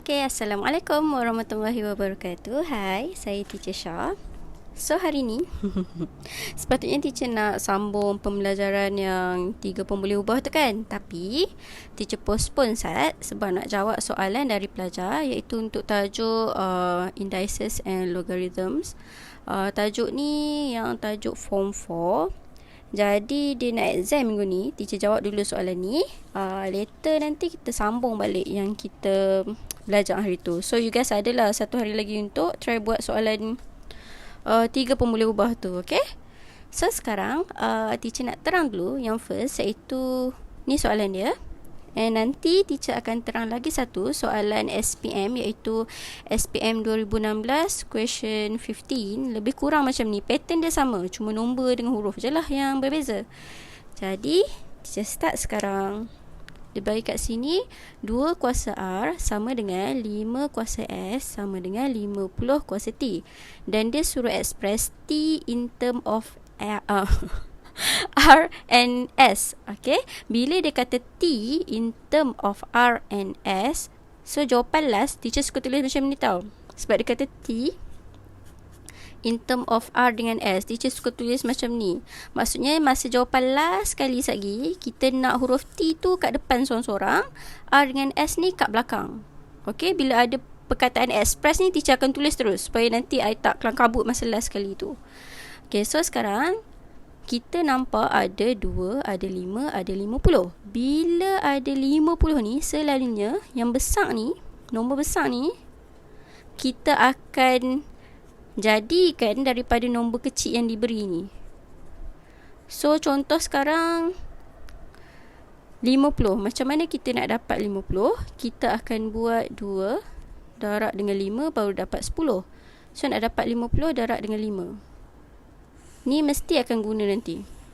Okay, Assalamualaikum warahmatullahi wabarakatuh. Hai, saya Teacher Shah. So, hari ni sepatutnya teacher nak sambung pembelajaran yang 3 pun boleh ubah tu kan. Tapi teacher postpone sebab nak jawab soalan dari pelajar, iaitu untuk tajuk indices and logarithms. Tajuk ni yang tajuk form 4. Jadi dia nak exam minggu ni, teacher jawab dulu soalan ni. Later nanti kita sambung balik yang kita belajar hari tu. So you guys adalah satu hari lagi untuk try buat soalan 3 pun boleh ubah tu, okay? So sekarang teacher nak terang dulu yang first, iaitu ni soalan dia. And nanti teacher akan terang lagi satu soalan SPM, iaitu SPM 2016 question 15. Lebih kurang macam ni, pattern dia sama, cuma nombor dengan huruf je lah yang berbeza. Jadi teacher start sekarang. Dia bagi kat sini 2 kuasa R sama dengan 5 kuasa S sama dengan 50 kuasa T. Dan dia suruh express T in term of R and S. Okay, bila dia kata T in term of R and S, so jawapan last teacher suka tulis macam ni tau. Sebab dia kata T in term of R dengan S, teacher suka tulis macam ni. Maksudnya masa jawapan last sekali lagi, kita nak huruf T tu kat depan seorang-seorang, R dengan S ni kat belakang. Okay, bila ada perkataan express ni, teacher akan tulis terus supaya nanti I tak kelang kabut masa last sekali tu. Okay, so sekarang kita nampak ada 2, ada 5, ada 50. Bila ada 50 ni, selalunya yang besar ni, nombor besar ni, kita akan jadikan daripada nombor kecil yang diberi ni. So contoh sekarang 50. Macam mana kita nak dapat 50? Kita akan buat 2 darab dengan 5 baru dapat 10. So nak dapat 50 darab dengan 5. Ni mesti akan guna nanti.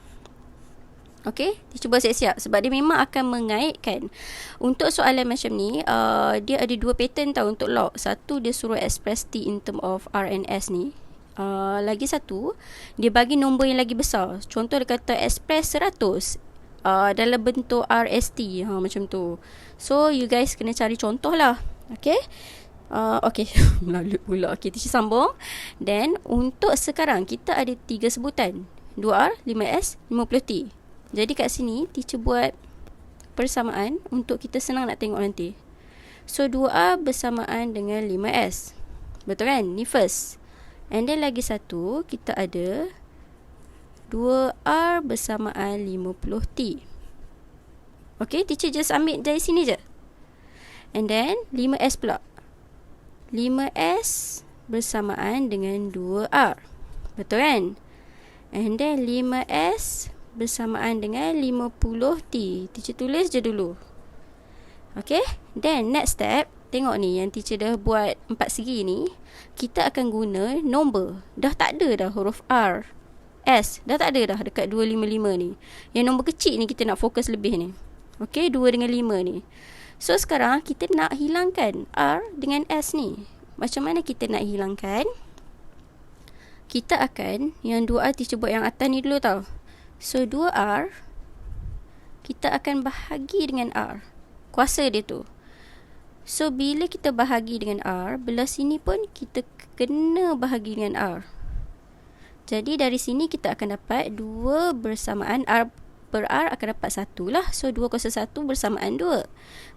Okay, cuba siap-siap sebab dia memang akan mengaitkan. Untuk soalan macam ni, dia ada 2 pattern tau untuk log. Satu, dia suruh express T in term of R and S ni. Lagi satu, dia bagi nombor yang lagi besar. Contoh dia kata express 100 dalam bentuk RST, macam tu. So you guys kena cari contoh lah. Okay, okay, lalu pula. Okay, teacher sambung. Then untuk sekarang kita ada 3 sebutan, 2R, 5S, 50T. Jadi kat sini teacher buat persamaan untuk kita senang nak tengok nanti. So 2R bersamaan dengan 5S. Betul kan? Ni first. And then lagi satu, kita ada 2R bersamaan 50T. Okay, teacher just ambil dari sini je. And then 5S pula. 5S bersamaan dengan 2R. Betul kan? And then 5S bersamaan dengan 50T. Teacher tulis je dulu. Okay, then next step, tengok ni yang teacher dah buat 4 segi ni. Kita akan guna nombor. Dah tak ada dah huruf R, S, dah tak ada dah dekat 255 ni. Yang nombor kecil ni kita nak fokus lebih ni. Okay, 2 dengan 5 ni. So sekarang kita nak hilangkan R dengan S ni. Macam mana kita nak hilangkan? Kita akan, yang 2R teacher buat yang atas ni dulu tau. So 2R, kita akan bahagi dengan R, kuasa dia tu. So bila kita bahagi dengan R, belah sini pun kita kena bahagi dengan R. Jadi dari sini kita akan dapat 2 bersamaan R per R akan dapat 1 lah. So 2 kuasa 1 bersamaan 2,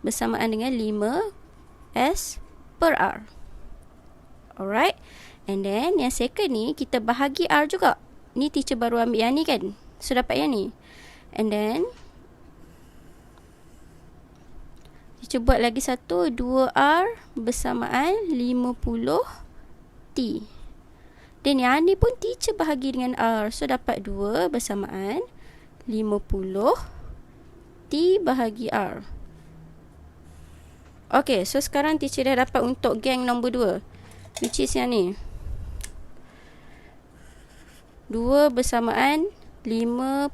bersamaan dengan 5S per R. Alright. And then yang second ni, kita bahagi R juga. Ni teacher baru ambil yang ni kan. So dapat yang ni. And then teacher buat lagi satu, 2R bersamaan 50T. Dan yang ni pun teacher bahagi dengan R. So dapat 2 bersamaan 50T bahagi R. Okay, so sekarang teacher dah dapat untuk geng nombor 2, which is yang ni. 2 bersamaan 5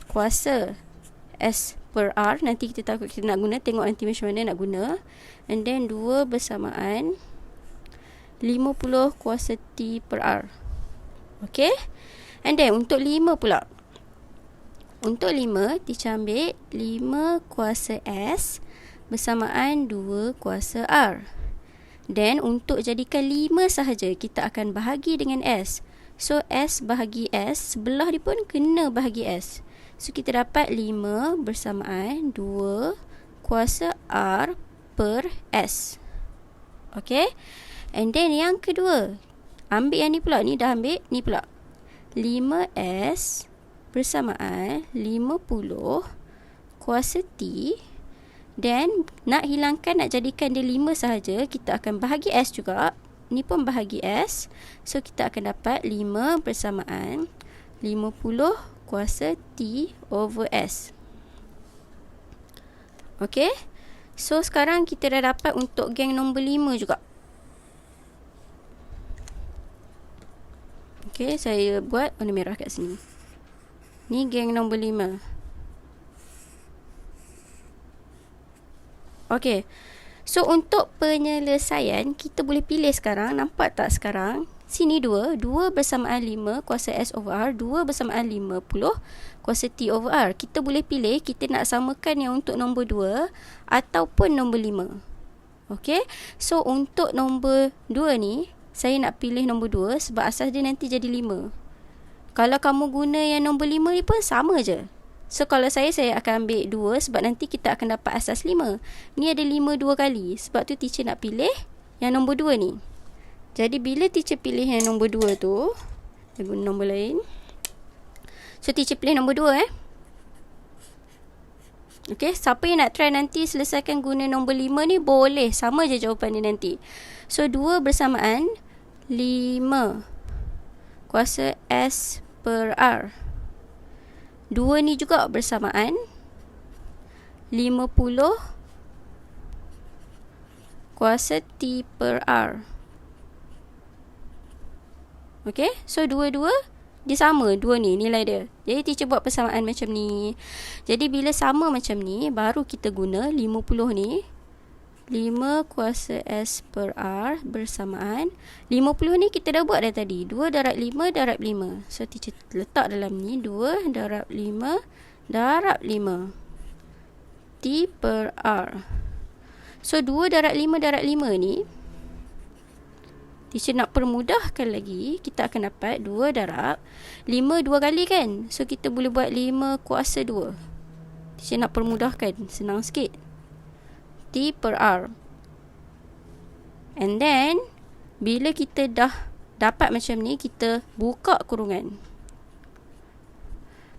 kuasa S per R. Nanti kita tahu kita nak guna, tengok nanti macam mana nak guna. And then 2 bersamaan 50 kuasa T per R. Okay. And then untuk 5 pula. Untuk 5, teacher ambil 5 kuasa S bersamaan 2 kuasa R. Dan untuk jadikan 5 sahaja, kita akan bahagi dengan S. So, S bahagi S, sebelah dia pun kena bahagi S. So, kita dapat 5 bersamaan 2 kuasa R per S. Okay. And then yang kedua, ambil yang ni pula. Ni dah ambil, ni pula. 5S bersamaan 50 kuasa T. Dan nak hilangkan, nak jadikan dia 5 sahaja, kita akan bahagi S juga. Ni pun bahagi S. So, kita akan dapat 5 bersamaan 50 kuasa T over S. Okay. So, sekarang kita dah dapat untuk geng nombor 5 juga. Okay, saya buat warna merah kat sini. Ni geng nombor 5. Okay. So, untuk penyelesaian, kita boleh pilih sekarang. Nampak tak sekarang? Sini 2. 2 bersamaan 5 kuasa S over R. 2 bersamaan 50 kuasa T over R. Kita boleh pilih kita nak samakan yang untuk nombor 2 ataupun nombor 5. Okay. So, untuk nombor 2 ni, saya nak pilih nombor 2 sebab asas dia nanti jadi 5. Kalau kamu guna yang nombor 5 ni pun sama je. So, kalau saya akan ambil 2 sebab nanti kita akan dapat asas 5. Ni ada 5 2 kali. Sebab tu teacher nak pilih yang nombor 2 ni. Jadi, bila teacher pilih yang nombor 2 tu, saya guna nombor lain. So, teacher pilih nombor 2 Okay, siapa yang nak try nanti selesaikan guna nombor 5 ni, boleh. Sama je jawapan dia nanti. So, 2 bersamaan 5 kuasa S per R. 2 ni juga bersamaan 50 kuasa T per R. Okay, so dua-dua dia sama, 2 ni nilai dia. Jadi teacher buat persamaan macam ni. Jadi bila sama macam ni, baru kita guna 50 ni. 5 kuasa S per R bersamaan 50 ni kita dah buat dah tadi. 2 darab 5 darab 5. So teacher letak dalam ni 2 darab 5 darab 5 T per R. So 2 darab 5 darab 5 ni, teacher nak permudahkan lagi, kita akan dapat 2 darab 5 2 kali kan. So kita boleh buat 5 kuasa 2. Teacher nak permudahkan, senang sikit. T per R. And then, bila kita dah dapat macam ni, kita buka kurungan.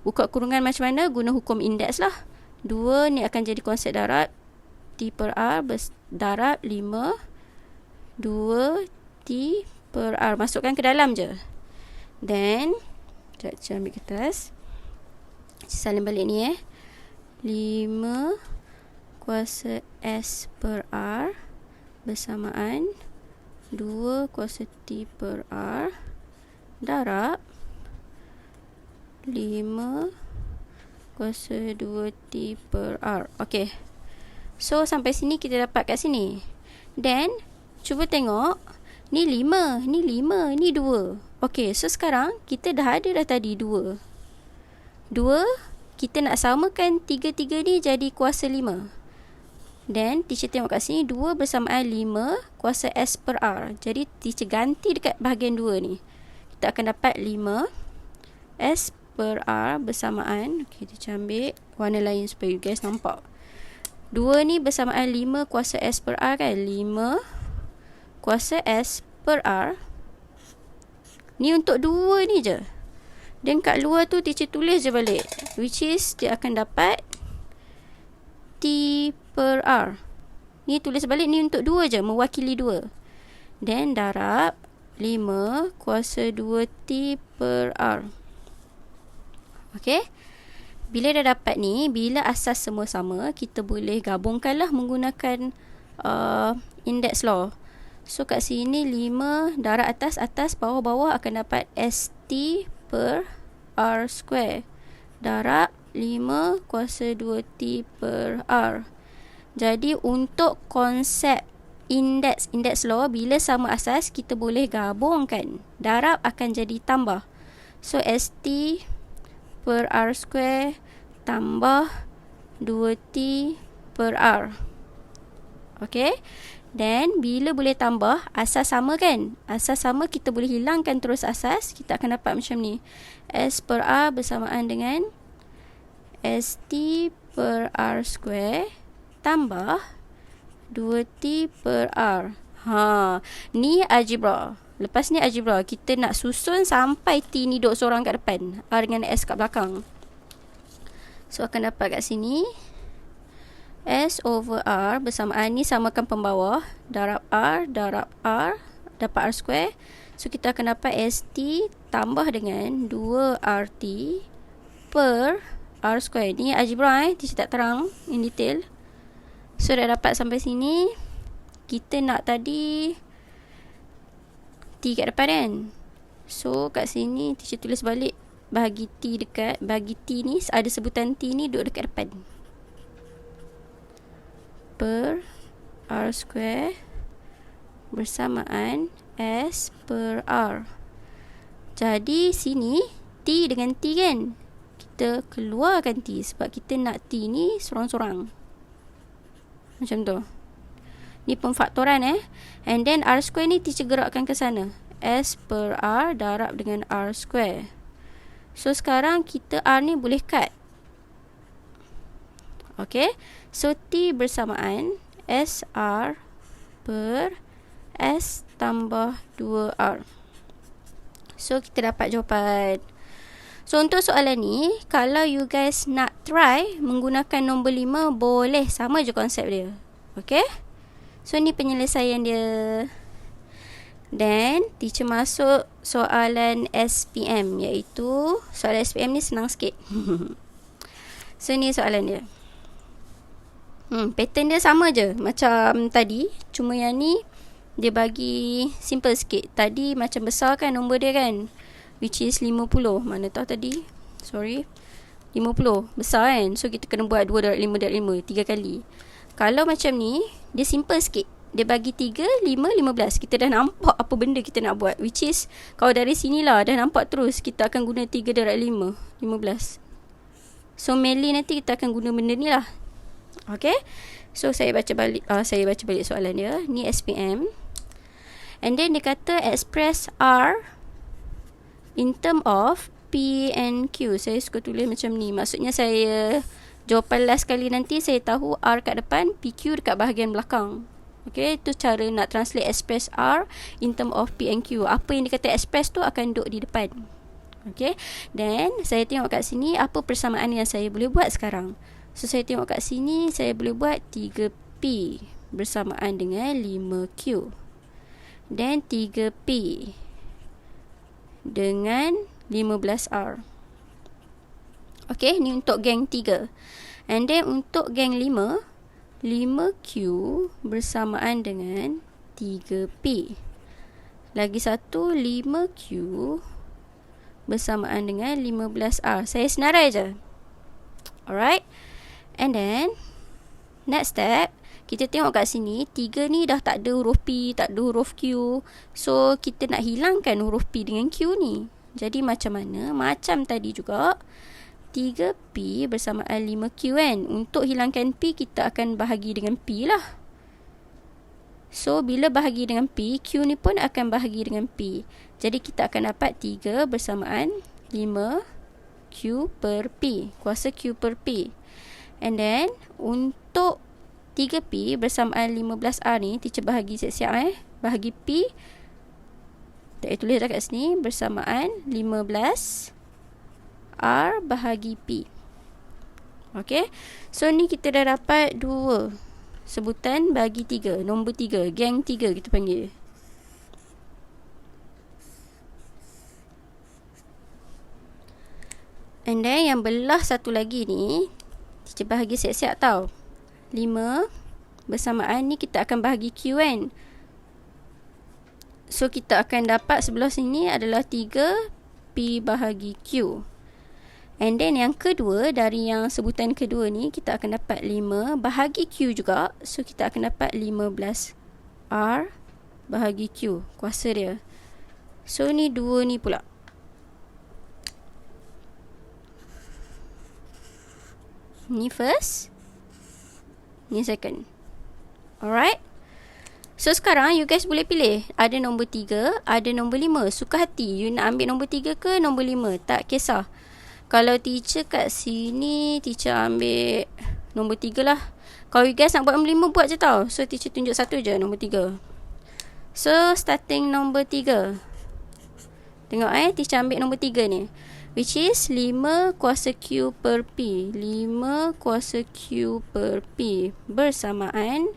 Buka kurungan macam mana? Guna hukum indeks lah. 2 ni akan jadi konsep darab. T per R darab 5 2 T per R. Masukkan ke dalam je. Then, sekejap ambil kertas. Salin balik ni 5 kuasa S per R bersamaan 2 kuasa T per R darab 5 kuasa 2T per R. Okay. So, sampai sini kita dapat kat sini. Then, cuba tengok. Ni 5, ni 5, ni 2. Okay, so sekarang kita dah ada dah tadi 2. 2, kita nak samakan 3 ni jadi kuasa 5. Then, teacher tengok kat sini 2 bersamaan 5 kuasa S per R. Jadi, teacher ganti dekat bahagian 2 ni. Kita akan dapat 5 S per R bersamaan. Okay, teacher ambil warna lain supaya you guys nampak. 2 ni bersamaan 5 kuasa S per R kan. 5 kuasa S per R. Ni untuk 2 ni je. Dan kat luar tu teacher tulis je balik. Which is, dia akan dapat T per R. Ni tulis balik, ni untuk 2 je, mewakili 2. Then darab 5 kuasa 2T per R. Okay. Bila dah dapat ni, bila asas semua sama, kita boleh gabungkanlah menggunakan index law. So kat sini 5 darab atas, bawah akan dapat ST per R square darab 5 kuasa 2T per R. Jadi untuk konsep index law, bila sama asas, kita boleh gabungkan. Darab akan jadi tambah. So ST per R square tambah 2T per R. Okay. Dan bila boleh tambah, asas sama kan? Asas sama, kita boleh hilangkan terus asas. Kita akan dapat macam ni. S per R bersamaan dengan ST per R square tambah 2T per R. Ni algebra. Lepas ni algebra, kita nak susun sampai T ni duduk seorang kat depan, R dengan S kat belakang. So akan dapat kat sini S over R bersamaan ni, samakan pembawah, darab R dapat R square. So kita akan dapat ST tambah dengan 2RT per R square. Ni algebra teacher tak terang in detail. So dah dapat sampai sini. Kita nak tadi T kat depan kan. So kat sini teacher tulis balik, bagi T ni ada sebutan T ni duduk dekat depan, per R square bersamaan S per R. Jadi sini T dengan T kan, kita keluarkan T sebab kita nak T ni sorang-sorang. Macam tu. Ni pemfaktoran And then R square ni teacher gerakkan ke sana, S per R darab dengan R square. So sekarang kita R ni boleh cut. Okay. So T bersamaan SR per S tambah 2R. So kita dapat jawapan. So untuk soalan ni, kalau you guys nak try menggunakan nombor 5, boleh, sama je konsep dia. Okay. So ni penyelesaian dia. Dan teacher masuk soalan SPM, iaitu soalan SPM ni senang sikit. So ni soalan dia. Pattern dia sama je macam tadi, cuma yang ni dia bagi simple sikit. Tadi macam besar kan nombor dia kan, which is 50. Mana tahu tadi, sorry, 50 besar kan. So kita kena buat 2 darab 5 darab 5 3 kali. Kalau macam ni, dia simple sikit. Dia bagi 3, 5, 15. Kita dah nampak apa benda kita nak buat, which is kalau dari sinilah dah nampak terus kita akan guna 3 darab 5 15. So mainly nanti kita akan guna benda ni lah. Okay. So saya baca balik soalan dia. Ni SPM. And then dia kata express R in term of P and Q. Saya suka tulis macam ni. Maksudnya saya jawapan last kali nanti saya tahu R kat depan, PQ dekat bahagian belakang. Okay, itu cara nak translate express R in term of P and Q. Apa yang dikata express tu akan duduk di depan. Okay. Dan saya tengok kat sini apa persamaan yang saya boleh buat sekarang. So saya tengok kat sini, saya boleh buat 3P bersamaan dengan 5Q. Dan 3P dengan 15R. Okay, ni untuk geng 3. And then untuk geng 5, 5Q bersamaan dengan 3P. Lagi satu, 5Q bersamaan dengan 15R. Saya senarai je. Alright. And then next step, kita tengok kat sini 3 ni dah tak ada huruf P, tak ada huruf Q. So kita nak hilangkan huruf P dengan Q ni. Jadi macam mana? Macam tadi juga, 3P bersamaan 5Q kan. Untuk hilangkan P, kita akan bahagi dengan P lah. So bila bahagi dengan P, Q ni pun akan bahagi dengan P. Jadi kita akan dapat 3 bersamaan 5Q per P, kuasa Q per P. And then untuk 3P bersamaan 15R ni, teacher bahagi siap-siap bahagi P. Tak tulis dah kat sini, bersamaan 15 R bahagi P. Okay. So ni kita dah dapat 2 sebutan bagi 3, nombor 3, geng 3 kita panggil. And then yang belah satu lagi ni, teacher bahagi siap-siap tau. 5 bersamaan ni kita akan bahagi Q kan. So kita akan dapat sebelah sini adalah 3P bahagi Q. And then yang kedua, dari yang sebutan kedua ni, kita akan dapat 5 bahagi Q juga. So kita akan dapat 15R bahagi Q, kuasa dia. So ni 2 ni pula. Ni first, ni second. Alright. So sekarang you guys boleh pilih. Ada nombor 3, ada nombor 5. Suka hati. You nak ambil nombor 3 ke nombor 5? Tak kisah. Kalau teacher kat sini, teacher ambil nombor 3 lah. Kalau you guys nak buat nombor 5, buat je tau. So teacher tunjuk satu je, nombor 3. So starting nombor 3. Tengok teacher ambil nombor 3 ni. Which is 5 kuasa Q per P. 5 kuasa Q per P bersamaan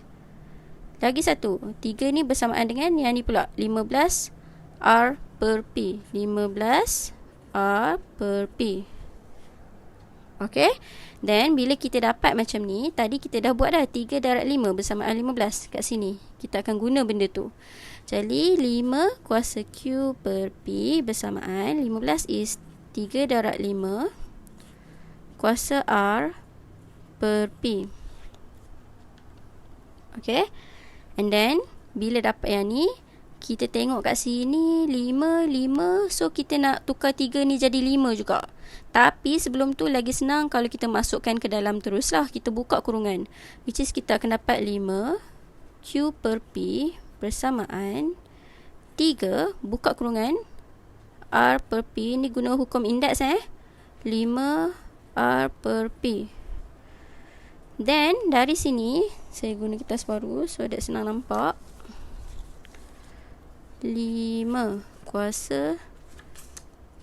lagi satu. 3 ni bersamaan dengan yang ni pula. 15 R per P. 15 R per P. Okay. Then bila kita dapat macam ni, tadi kita dah buat dah 3 darab 5 bersamaan 15 kat sini. Kita akan guna benda tu. Jadi 5 kuasa Q per P bersamaan 15 is 3 darab 5 kuasa R per P. Okay. And then bila dapat yang ni, kita tengok kat sini 5, 5. So kita nak tukar 3 ni jadi 5 juga. Tapi sebelum tu lagi senang kalau kita masukkan ke dalam teruslah. Kita buka kurungan. Which is kita akan dapat 5 Q per P bersamaan 3, buka kurungan, R per P. Ni guna hukum indeks 5 R per P. Then dari sini saya guna kertas baru so that senang nampak. 5 kuasa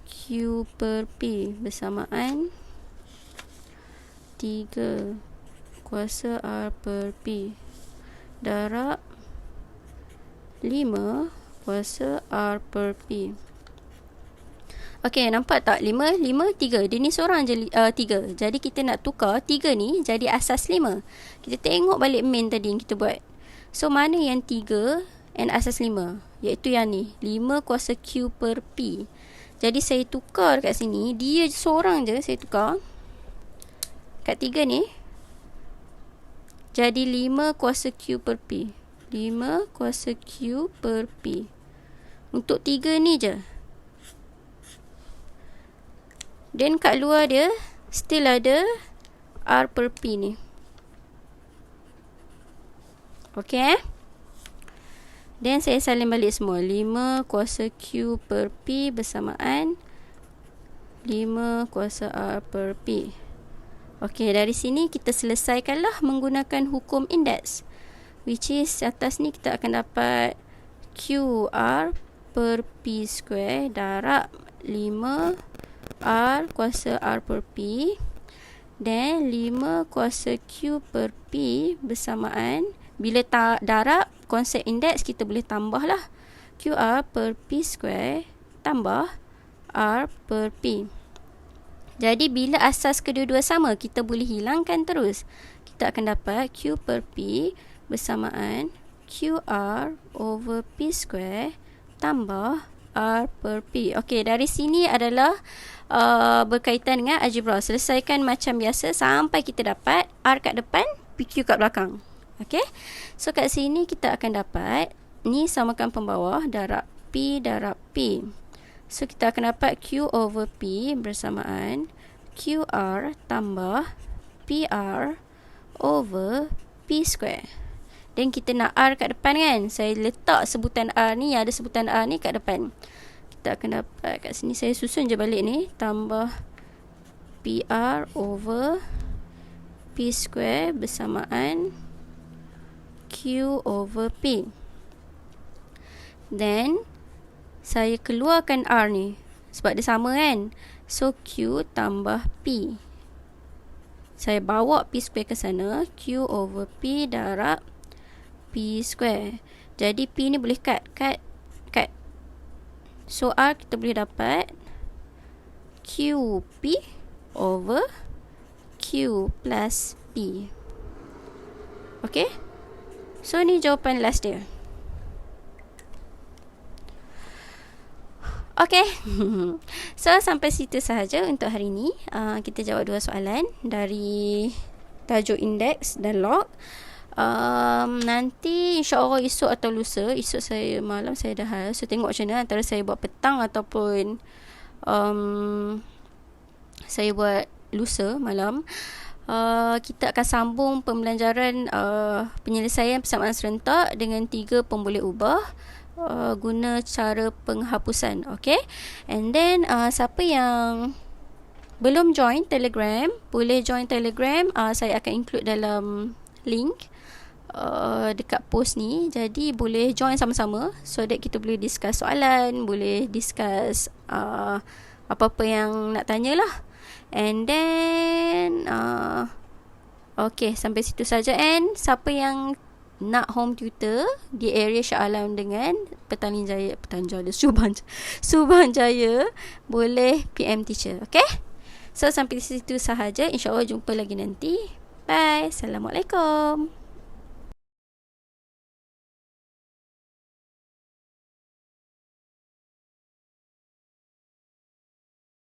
Q per P bersamaan 3 kuasa R per P darab 5 kuasa R per P. Okey, nampak tak? 5, 5, 3. Dia ni seorang je 3. Jadi kita nak tukar 3 ni jadi asas 5. Kita tengok balik main tadi yang kita buat. So mana yang 3 and asas 5? Iaitu yang ni, 5 kuasa Q per P. Jadi saya tukar kat sini. Dia seorang je saya tukar. Kat 3 ni. Jadi 5 kuasa Q per P. 5 kuasa Q per P. Untuk 3 ni je. Dan kat luar dia still ada R per P ni. Okay. Dan saya salin balik semua. 5 kuasa Q per P bersamaan 5 kuasa R per P. Okay, dari sini kita selesaikanlah menggunakan hukum indeks. Which is atas ni kita akan dapat QR per P square darab 5 R kuasa R per P. Dan 5 kuasa Q per P bersamaan, bila darab konsep indeks kita boleh tambah lah. QR per P square tambah R per P. Jadi bila asas kedua-dua sama, kita boleh hilangkan terus. Kita akan dapat Q per P bersamaan QR over P square tambah R per P. Okey, dari sini adalah berkaitan dengan algebra. Selesaikan macam biasa sampai kita dapat R kat depan, PQ kat belakang. Okey. So kat sini kita akan dapat ni samakan pembawah darab P darab P. So kita akan dapat Q over P bersamaan QR tambah PR over P square. Dan kita nak R kat depan kan. Saya letak sebutan R ni, ada sebutan R ni kat depan. Kita akan dapat kat sini, saya susun je balik ni, tambah PR over P square bersamaan Q over P. Then saya keluarkan R ni sebab dia sama kan. So Q tambah P. Saya bawa P square ke sana. Q over P darab P square. Jadi P ni boleh cut. So R kita boleh dapat QP over Q plus P. Okay. So ni jawapan last dia. Okay. So sampai situ sahaja untuk hari ni. Kita jawab 2 soalan dari tajuk indeks dan log. Nanti insyaAllah esok atau lusa. Esok saya malam saya dah hal. So tengok macam mana, antara saya buat petang ataupun saya buat lusa malam. kita akan sambung pembelajaran penyelesaian persamaan serentak dengan 3 pemboleh ubah guna cara penghapusan. Okay, and then siapa yang belum join Telegram, boleh join Telegram. Saya akan include dalam link dekat post ni. Jadi boleh join sama-sama so that kita boleh discuss soalan, boleh discuss apa-apa yang nak tanyalah. And then okay, sampai situ saja. And siapa yang nak home tutor di area Shah Alam dengan Subanjaya, Subanjaya, boleh PM teacher. Okay, so sampai situ sahaja. InsyaAllah jumpa lagi nanti. Bye. Assalamualaikum.